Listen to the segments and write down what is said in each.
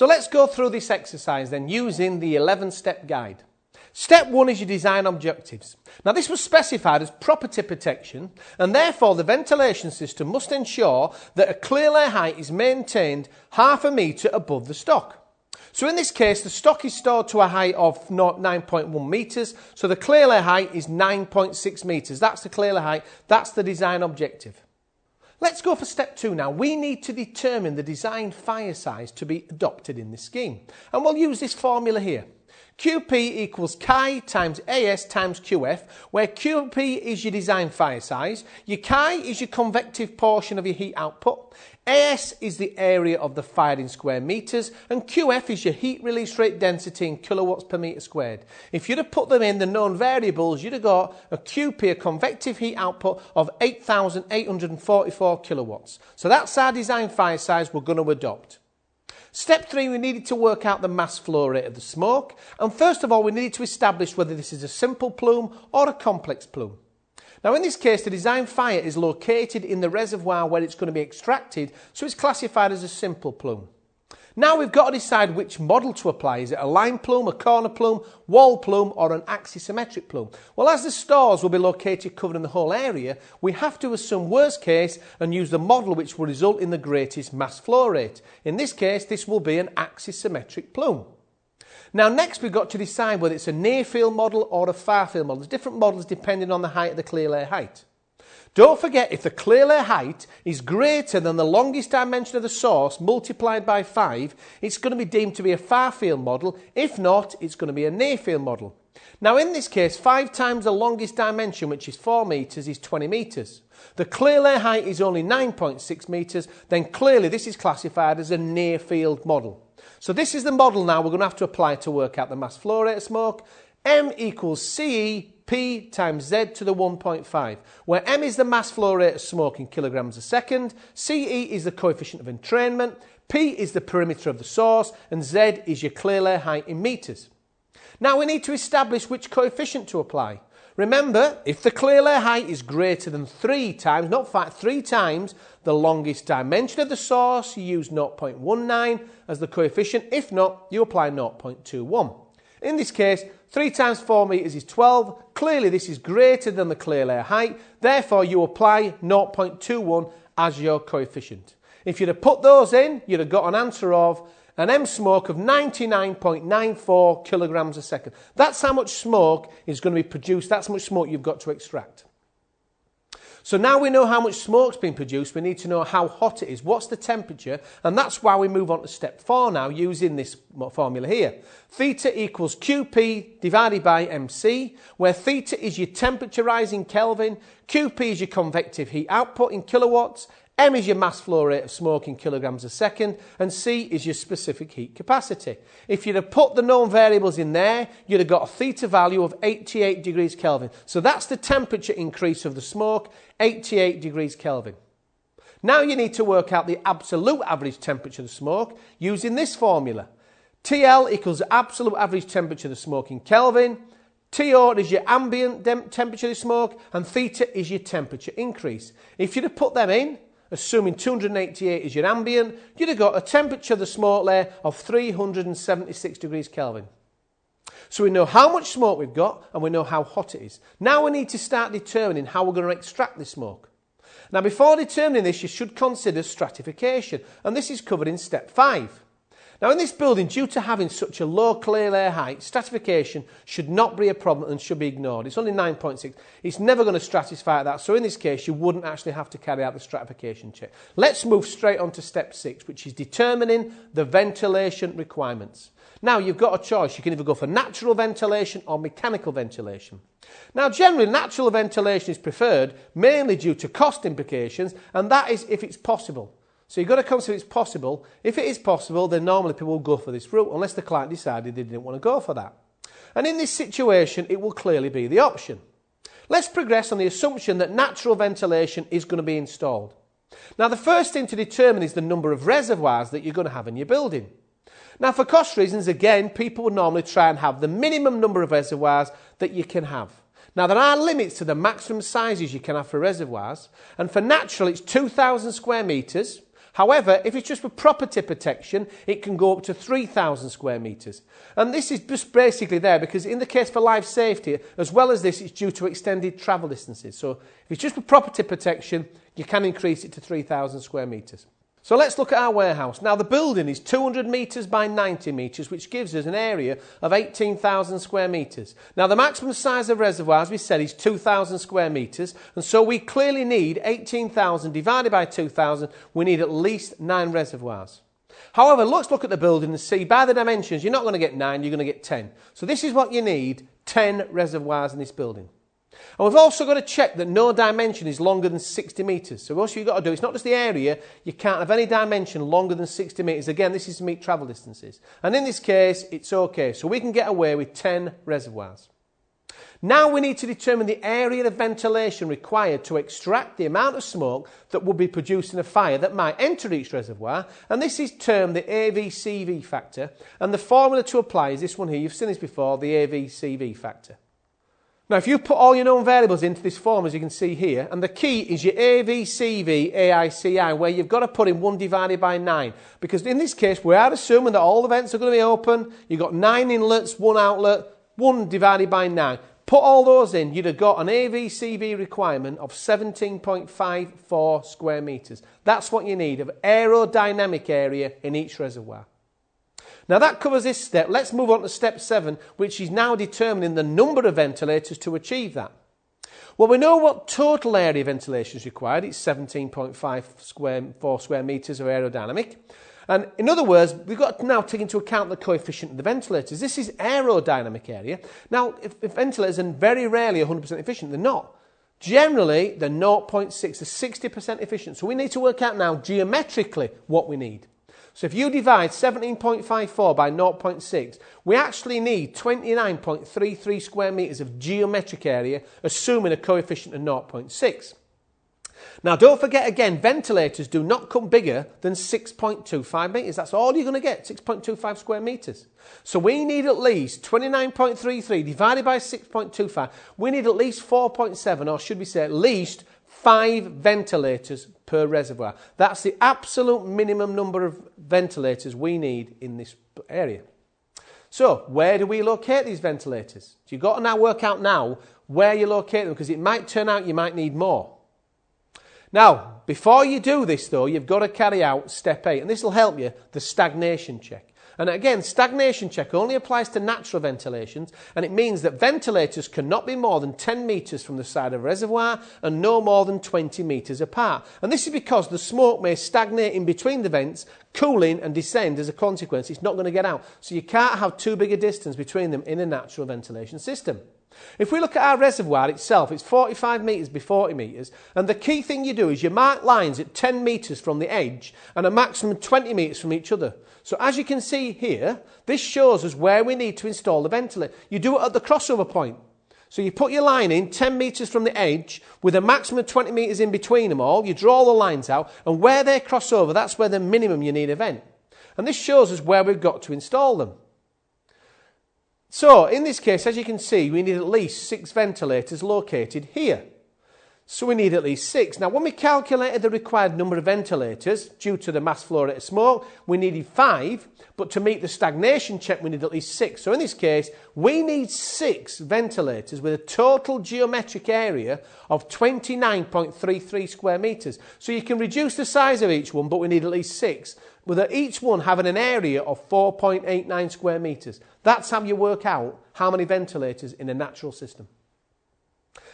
So let's go through this exercise then using the 11-step guide. Step 1 is your design objectives. Now this was specified as property protection, and therefore the ventilation system must ensure that a clear layer height is maintained half a metre above the stock. So in this case, the stock is stored to a height of 9.1 metres, so the clear layer height is 9.6 metres. That's the clear layer height, that's the design objective. Let's go for step 2 now. We need to determine the design fire size to be adopted in this scheme. And we'll use this formula here. QP equals chi times AS times QF, where QP is your design fire size, your chi is your convective portion of your heat output, AS is the area of the fire in square metres, and QF is your heat release rate density in kilowatts per metre squared. If you'd have put them in the known variables, you'd have got a QP, a convective heat output of 8,844 kilowatts. So that's our design fire size we're going to adopt. Step 3, we needed to work out the mass flow rate of the smoke, and first of all we needed to establish whether this is a simple plume or a complex plume. Now in this case the design fire is located in the reservoir where it's going to be extracted, so it's classified as a simple plume. Now we've got to decide which model to apply. Is it a line plume, a corner plume, wall plume or an axisymmetric plume? Well, as the stores will be located covering the whole area, we have to assume worst case and use the model which will result in the greatest mass flow rate. In this case, this will be an axisymmetric plume. Now next we've got to decide whether it's a near field model or a far field model. There's different models depending on the height of the clear layer height. Don't forget, if the clear layer height is greater than the longest dimension of the source multiplied by 5, it's going to be deemed to be a far field model. If not, it's going to be a near field model. Now in this case, 5 times the longest dimension, which is 4 metres, is 20 metres. The clear layer height is only 9.6 metres, then clearly this is classified as a near field model. So this is the model now we're going to have to apply to work out the mass flow rate of smoke. M equals CE P times Z to the 1.5, where M is the mass flow rate of smoke in kilograms a second, CE is the coefficient of entrainment, P is the perimeter of the source, and Z is your clear layer height in metres. Now we need to establish which coefficient to apply. Remember, if the clear layer height is greater than 3 times, not 5, 3 times the longest dimension of the source, you use 0.19 as the coefficient. If not, you apply 0.21. In this case, 3 times 4 metres is 12. Clearly this is greater than the clear layer height. Therefore you apply 0.21 as your coefficient. If you'd have put those in, you'd have got an answer of an M smoke of 99.94 kilograms a second. That's how much smoke is going to be produced. That's how much smoke you've got to extract. So now we know how much smoke's been produced, we need to know how hot it is, what's the temperature, and that's why we move on to step 4 now using this formula here. Theta equals QP divided by MC, where theta is your temperature rise in Kelvin, QP is your convective heat output in kilowatts, M is your mass flow rate of smoke in kilograms a second, and C is your specific heat capacity. If you'd have put the known variables in there, you'd have got a theta value of 88 degrees Kelvin. So that's the temperature increase of the smoke, 88 degrees Kelvin. Now you need to work out the absolute average temperature of the smoke using this formula. TL equals the absolute average temperature of the smoke in Kelvin, TO is your ambient temperature of the smoke, and theta is your temperature increase. If you'd have put them in, assuming 288 is your ambient, you'd have got a temperature of the smoke layer of 376 degrees Kelvin. So we know how much smoke we've got and we know how hot it is. Now we need to start determining how we're going to extract the smoke. Now before determining this, you should consider stratification, and this is covered in step 5. Now in this building, due to having such a low clear layer height, stratification should not be a problem and should be ignored. It's only 9.6. It's never going to stratify at that. So in this case, you wouldn't actually have to carry out the stratification check. Let's move straight on to step 6, which is determining the ventilation requirements. Now you've got a choice. You can either go for natural ventilation or mechanical ventilation. Now generally natural ventilation is preferred mainly due to cost implications, and that is if it's possible. So you've got to consider it's possible. If it is possible, then normally people will go for this route unless the client decided they didn't want to go for that. And in this situation, it will clearly be the option. Let's progress on the assumption that natural ventilation is going to be installed. Now the first thing to determine is the number of reservoirs that you're going to have in your building. Now for cost reasons, again, people would normally try and have the minimum number of reservoirs that you can have. Now there are limits to the maximum sizes you can have for reservoirs, and for natural it's 2,000 square metres, However, if it's just for property protection, it can go up to 3,000 square metres. And this is just basically there because in the case for life safety, as well as this, it's due to extended travel distances. So if it's just for property protection, you can increase it to 3,000 square metres. So let's look at our warehouse. Now the building is 200 metres by 90 metres, which gives us an area of 18,000 square metres. Now the maximum size of reservoir, as we said, is 2,000 square metres, and so we clearly need 18,000 divided by 2,000, we need at least 9 reservoirs. However, let's look at the building and see by the dimensions, you're not going to get 9, you're going to get 10. So this is what you need, 10 reservoirs in this building. And we've also got to check that no dimension is longer than 60 metres. So what you've got to do, it's not just the area, you can't have any dimension longer than 60 metres. Again, this is to meet travel distances. And in this case, it's okay. So we can get away with 10 reservoirs. Now we need to determine the area of ventilation required to extract the amount of smoke that would be produced in a fire that might enter each reservoir. And this is termed the AVCV factor. And the formula to apply is this one here. You've seen this before, the AVCV factor. Now, if you put all your known variables into this form, as you can see here, and the key is your AVCV, AICI, where you've got to put in 1 divided by 9. Because in this case, we are assuming that all the vents are going to be open. You've got 9 inlets, 1 outlet, 1 divided by 9. Put all those in, you'd have got an AVCV requirement of 17.54 square metres. That's what you need of aerodynamic area in each reservoir. Now that covers this step. Let's move on to step 7, which is now determining the number of ventilators to achieve that. Well, we know what total area ventilation is required. It's 17.54 square metres of aerodynamic. And in other words, we've got to now take into account the coefficient of the ventilators. This is aerodynamic area. Now, if ventilators are very rarely 100% efficient, they're not. Generally, they're 0.6 to 60% efficient. So we need to work out now geometrically what we need. So if you divide 17.54 by 0.6, we actually need 29.33 square metres of geometric area, assuming a coefficient of 0.6. Now, don't forget again, ventilators do not come bigger than 6.25 metres. That's all you're going to get, 6.25 square metres. So we need at least 29.33 divided by 6.25. We need at least 4.7, or should we say at least 5 ventilators per reservoir. That's the absolute minimum number of ventilators we need in this area. So, where do we locate these ventilators? So you've got to now work out now where you locate them, because it might turn out you might need more. Now, before you do this though, you've got to carry out step 8, and this will help you, the stagnation check. And again, stagnation check only applies to natural ventilations, and it means that ventilators cannot be more than 10 metres from the side of a reservoir and no more than 20 metres apart. And this is because the smoke may stagnate in between the vents, cooling and descend as a consequence. It's not going to get out. So you can't have too big a distance between them in a natural ventilation system. If we look at our reservoir itself, it's 45 metres by 40 metres, and the key thing you do is you mark lines at 10 metres from the edge and a maximum 20 metres from each other. So as you can see here, this shows us where we need to install the ventilator. You do it at the crossover point. So you put your line in 10 metres from the edge with a maximum of 20 metres in between them all. You draw the lines out, and where they cross over, that's where the minimum you need a vent. And this shows us where we've got to install them. So, in this case, as you can see, we need at least 6 ventilators located here. So we need at least 6. Now, when we calculated the required number of ventilators, due to the mass flow rate of smoke, we needed 5, but to meet the stagnation check, we need at least 6. So in this case, we need 6 ventilators with a total geometric area of 29.33 square metres. So you can reduce the size of each one, but we need at least 6, with each one having an area of 4.89 square metres. That's how you work out how many ventilators in a natural system.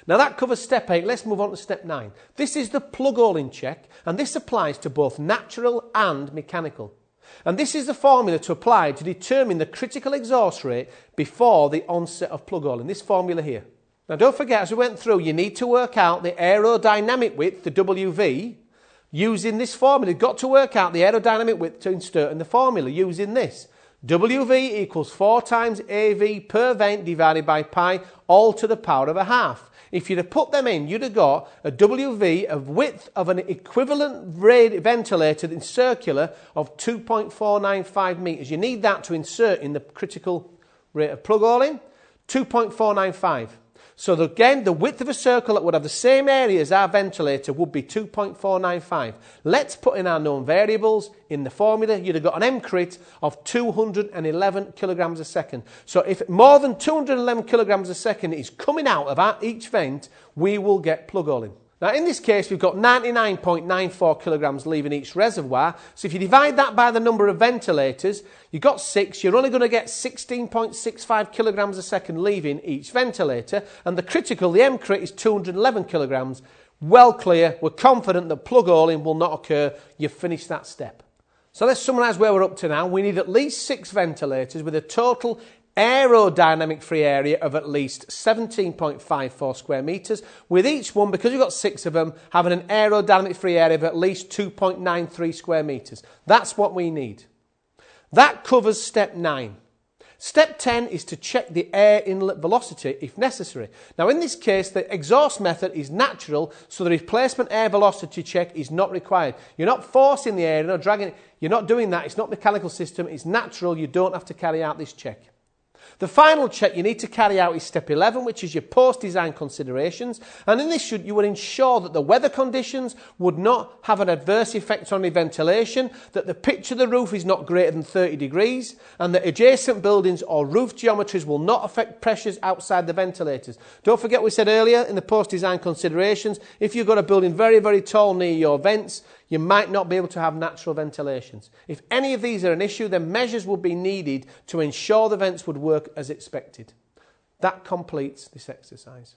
Now that covers step 8. Let's move on to step 9. This is the plug hole in check, and this applies to both natural and mechanical. And this is the formula to apply to determine the critical exhaust rate before the onset of plug hole in this formula here. Now don't forget, as we went through, you need to work out the aerodynamic width, the WV, using this formula. You've got to work out the aerodynamic width to insert in the formula using this. WV equals 4 times AV per vent divided by pi, all to the power of a half. If you'd have put them in, you'd have got a WV of width of an equivalent ventilator in circular of 2.495 metres. You need that to insert in the critical rate of plug hole in, 2.495. So again, the width of a circle that would have the same area as our ventilator would be 2.495. Let's put in our known variables. In the formula, you'd have got an M crit of 211 kilograms a second. So if more than 211 kilograms a second is coming out of each vent, we will get plug hole in. Now in this case, we've got 99.94 kilograms leaving each reservoir. So if you divide that by the number of ventilators, you've got 6. You're only going to get 16.65 kilograms a second leaving each ventilator. And the critical, the M crit, is 211 kilograms. Well clear. We're confident that plug hole in will not occur. You've finished that step. So let's summarise where we're up to now. We need at least 6 ventilators with a total aerodynamic free area of at least 17.54 square metres, with each one, because we've got 6 of them, having an aerodynamic free area of at least 2.93 square metres. That's what we need. That covers step 9. Step 10 is to check the air inlet velocity if necessary. Now in this case, the exhaust method is natural, so the replacement air velocity check is not required. You're not forcing the air, you're not dragging it, you're not doing that, it's not a mechanical system, it's natural, you don't have to carry out this check. The final check you need to carry out is step 11, which is your post-design considerations. And in this, you would ensure that the weather conditions would not have an adverse effect on the ventilation, that the pitch of the roof is not greater than 30 degrees, and that adjacent buildings or roof geometries will not affect pressures outside the ventilators. Don't forget we said earlier in the post-design considerations, if you've got a building very, very tall near your vents, you might not be able to have natural ventilations. If any of these are an issue, then measures would be needed to ensure the vents would work as expected. That completes this exercise.